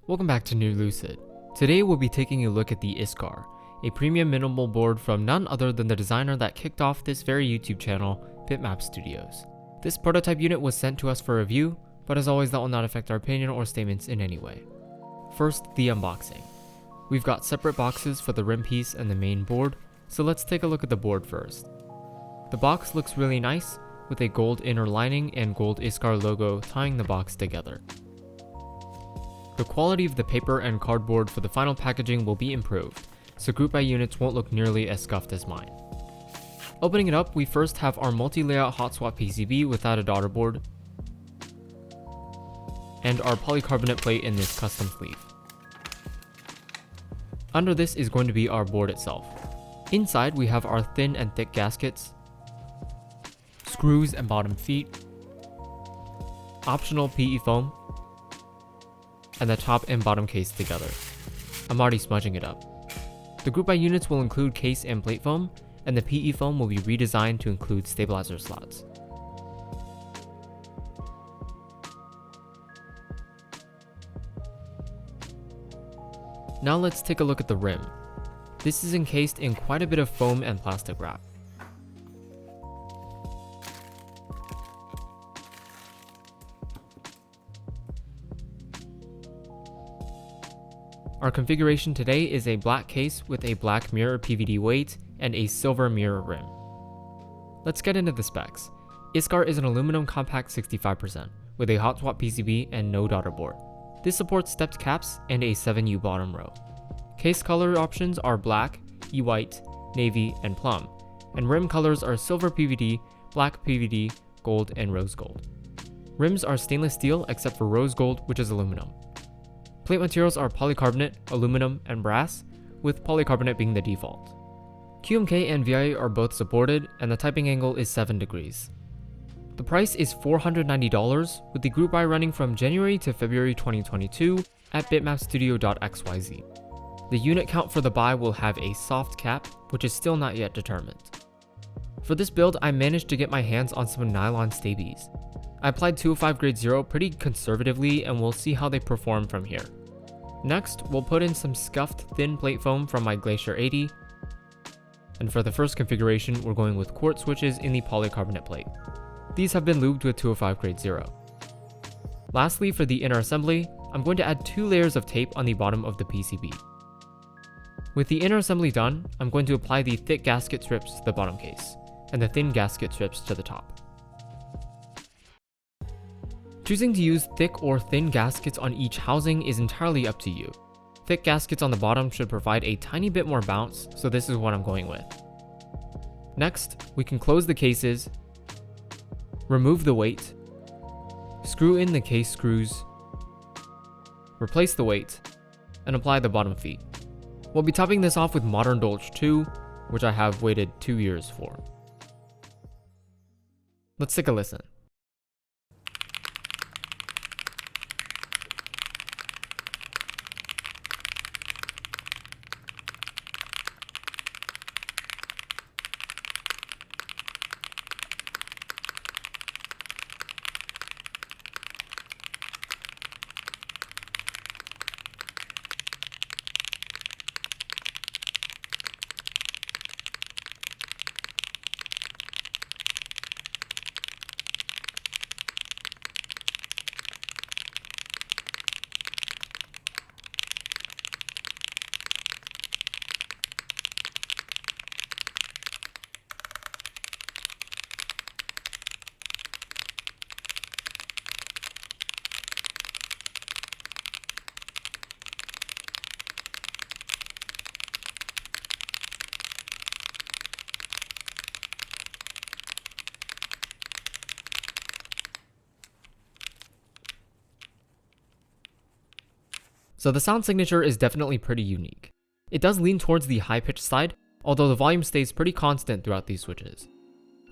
Welcome back to New Lucid. Today we'll be taking a look at the Iskar, a premium minimal board from none other than the designer that kicked off this very YouTube channel, Bitmap Studios. This prototype unit was sent to us for review, but as always that will not affect our opinion or statements in any way. First, the unboxing. We've got separate boxes for the rim piece and the main board, so let's take a look at the board first. The box looks really nice, with a gold inner lining and gold Iskar logo tying the box together. The quality of the paper and cardboard for the final packaging will be improved, so group by units won't look nearly as scuffed as mine. Opening it up, we first have our multi-layout hot swap PCB without a daughter board, and our polycarbonate plate in this custom sleeve. Under this is going to be our board itself. Inside we have our thin and thick gaskets, screws and bottom feet, optional PE foam, and the top and bottom case together. I'm already smudging it up. The group by units will include case and plate foam, and the PE foam will be redesigned to include stabilizer slots. Now let's take a look at the rim. This is encased in quite a bit of foam and plastic wrap. Our configuration today is a black case with a black mirror PVD weight and a silver mirror rim. Let's get into the specs. Iskar is an aluminum compact 65% with a hot swap PCB and no daughter board. This supports stepped caps and a 7U bottom row. Case color options are black, e-white, navy, and plum, and rim colors are silver PVD, black PVD, gold, and rose gold. Rims are stainless steel except for rose gold, which is aluminum. Plate materials are polycarbonate, aluminum, and brass, with polycarbonate being the default. QMK and VIA are both supported, and the typing angle is 7 degrees. The price is $490, with the group buy running from January to February 2022 at bitmapstudio.xyz. The unit count for the buy will have a soft cap, which is still not yet determined. For this build, I managed to get my hands on some nylon stabies. I applied 205 grade 0 pretty conservatively, and we'll see how they perform from here. Next, we'll put in some scuffed thin plate foam from my Glacier 80, and for the first configuration we're going with quartz switches in the polycarbonate plate. These have been lubed with 205 grade 0. Lastly, for the inner assembly, I'm going to add 2 layers of tape on the bottom of the PCB. With the inner assembly done, I'm going to apply the thick gasket strips to the bottom case, and the thin gasket strips to the top. Choosing to use thick or thin gaskets on each housing is entirely up to you. Thick gaskets on the bottom should provide a tiny bit more bounce, so this is what I'm going with. Next, we can close the cases, remove the weight, screw in the case screws, replace the weight, and apply the bottom feet. We'll be topping this off with Modern Dolch 2, which I have waited 2 years for. Let's take a listen. So the sound signature is definitely pretty unique. It does lean towards the high-pitched side, although the volume stays pretty constant throughout these switches.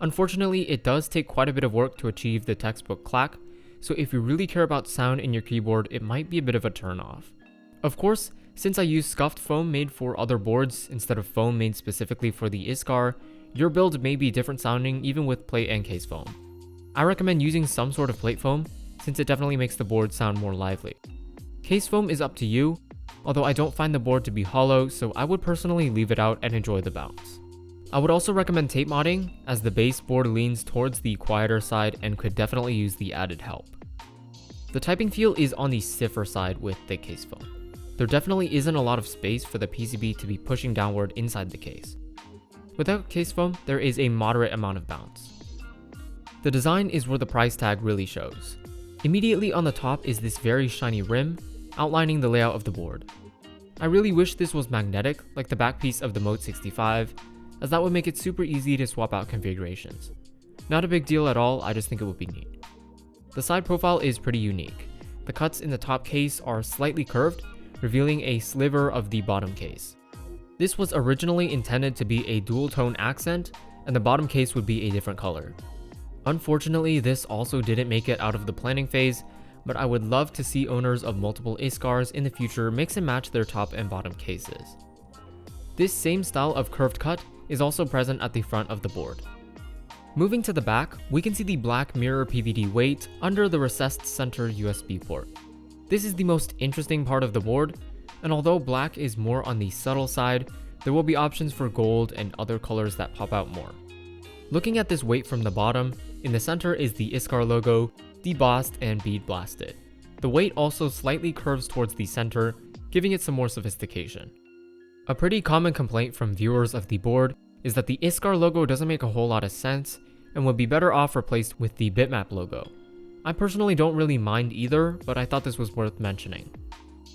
Unfortunately, it does take quite a bit of work to achieve the textbook clack, so if you really care about sound in your keyboard, it might be a bit of a turn-off. Of course, since I use scuffed foam made for other boards instead of foam made specifically for the Iskar, your build may be different sounding even with plate and case foam. I recommend using some sort of plate foam, since it definitely makes the board sound more lively. Case foam is up to you, although I don't find the board to be hollow, so I would personally leave it out and enjoy the bounce. I would also recommend tape modding, as the base board leans towards the quieter side and could definitely use the added help. The typing feel is on the stiffer side with thick case foam. There definitely isn't a lot of space for the PCB to be pushing downward inside the case. Without case foam, there is a moderate amount of bounce. The design is where the price tag really shows. Immediately on the top is this very shiny rim, outlining the layout of the board. I really wish this was magnetic, like the back piece of the Mode 65, as that would make it super easy to swap out configurations. Not a big deal at all, I just think it would be neat. The side profile is pretty unique. The cuts in the top case are slightly curved, revealing a sliver of the bottom case. This was originally intended to be a dual tone accent, and the bottom case would be a different color. Unfortunately, this also didn't make it out of the planning phase, but I would love to see owners of multiple Iskars in the future mix and match their top and bottom cases. This same style of curved cut is also present at the front of the board. Moving to the back, we can see the black mirror PVD weight under the recessed center USB port. This is the most interesting part of the board, and although black is more on the subtle side, there will be options for gold and other colors that pop out more. Looking at this weight from the bottom, in the center is the Iskar logo, debossed and bead blasted. The weight also slightly curves towards the center, giving it some more sophistication. A pretty common complaint from viewers of the board is that the Iskar logo doesn't make a whole lot of sense and would be better off replaced with the bitmap logo. I personally don't really mind either, but I thought this was worth mentioning.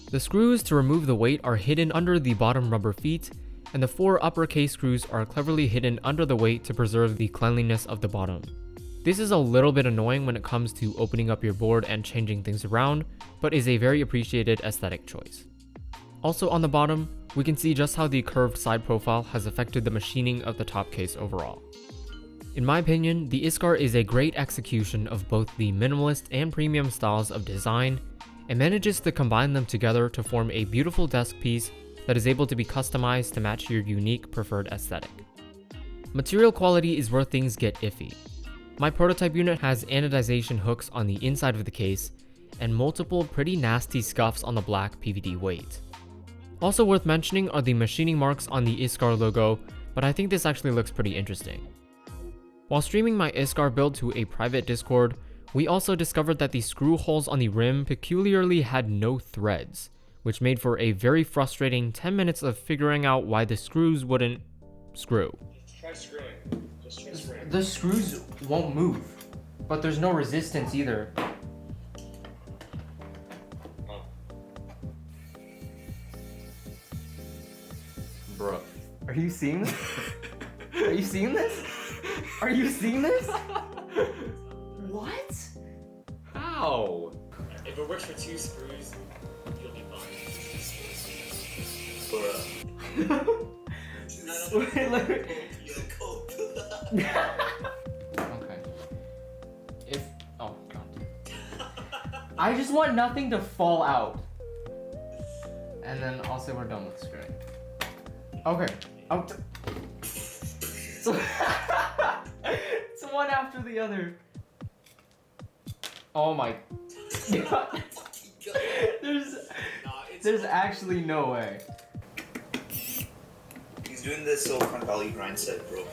The screws to remove the weight are hidden under the bottom rubber feet, and the 4 uppercase screws are cleverly hidden under the weight to preserve the cleanliness of the bottom. This is a little bit annoying when it comes to opening up your board and changing things around, but is a very appreciated aesthetic choice. Also on the bottom, we can see just how the curved side profile has affected the machining of the top case overall. In my opinion, the Iskar is a great execution of both the minimalist and premium styles of design, and manages to combine them together to form a beautiful desk piece that is able to be customized to match your unique preferred aesthetic. Material quality is where things get iffy. My prototype unit has anodization hooks on the inside of the case, and multiple pretty nasty scuffs on the black PVD weight. Also worth mentioning are the machining marks on the Iskar logo, but I think this actually looks pretty interesting. While streaming my Iskar build to a private Discord, we also discovered that the screw holes on the rim peculiarly had no threads, which made for a very frustrating 10 minutes of figuring out why the screws wouldn't screw. Try screwing. Just try screwing. The screws won't move, but there's no resistance either. Bro, are you seeing this? Are you seeing this? Are you seeing this? What? How? If it works for 2 screws, you'll be fine. Okay. Oh god. I just want nothing to fall out. And then I'll say we're done with screwing. Okay. It's one after the other. Oh my god. There's actually no way. He's doing this Silicon Valley grind set, bro.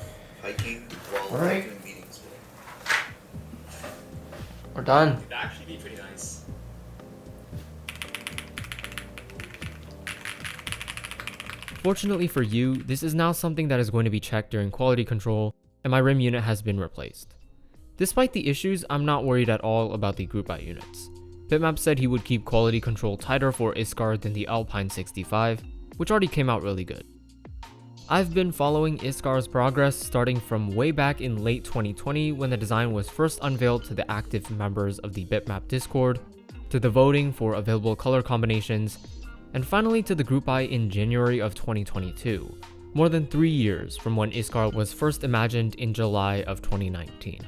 Hiking while doing meetings, bro. We're done. It'd actually be pretty nice. Fortunately for you, this is now something that is going to be checked during quality control, and my rim unit has been replaced. Despite the issues, I'm not worried at all about the group buy units. Bitmap said he would keep quality control tighter for Iskar than the Alpine 65, which already came out really good. I've been following Iskar's progress starting from way back in late 2020 when the design was first unveiled to the active members of the Bitmap Discord, to the voting for available color combinations, and finally to the group buy in January of 2022, more than 3 years from when Iskar was first imagined in July of 2019.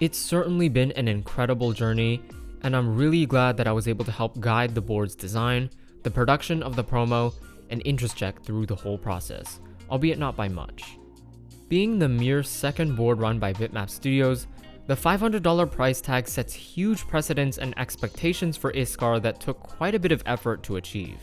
It's certainly been an incredible journey, and I'm really glad that I was able to help guide the board's design, the production of the promo, and interest check through the whole process, albeit not by much. Being the mere second board run by Bitmap Studios, The $500 price tag sets huge precedents and expectations for Iskar that took quite a bit of effort to achieve.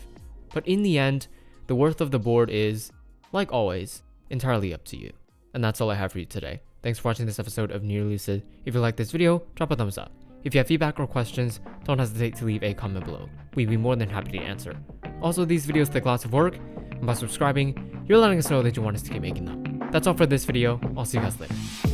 But in the end, the worth of the board is, like always, entirely up to you. And that's all I have for you today. Thanks for watching this episode of Near Lucid. If you like this video, drop a thumbs up. If you have feedback or questions, don't hesitate to leave a comment below. We'd be more than happy to answer. Also, these videos take lots of work, and by subscribing, you're letting us know that you want us to keep making them. That's all for this video. I'll see you guys later.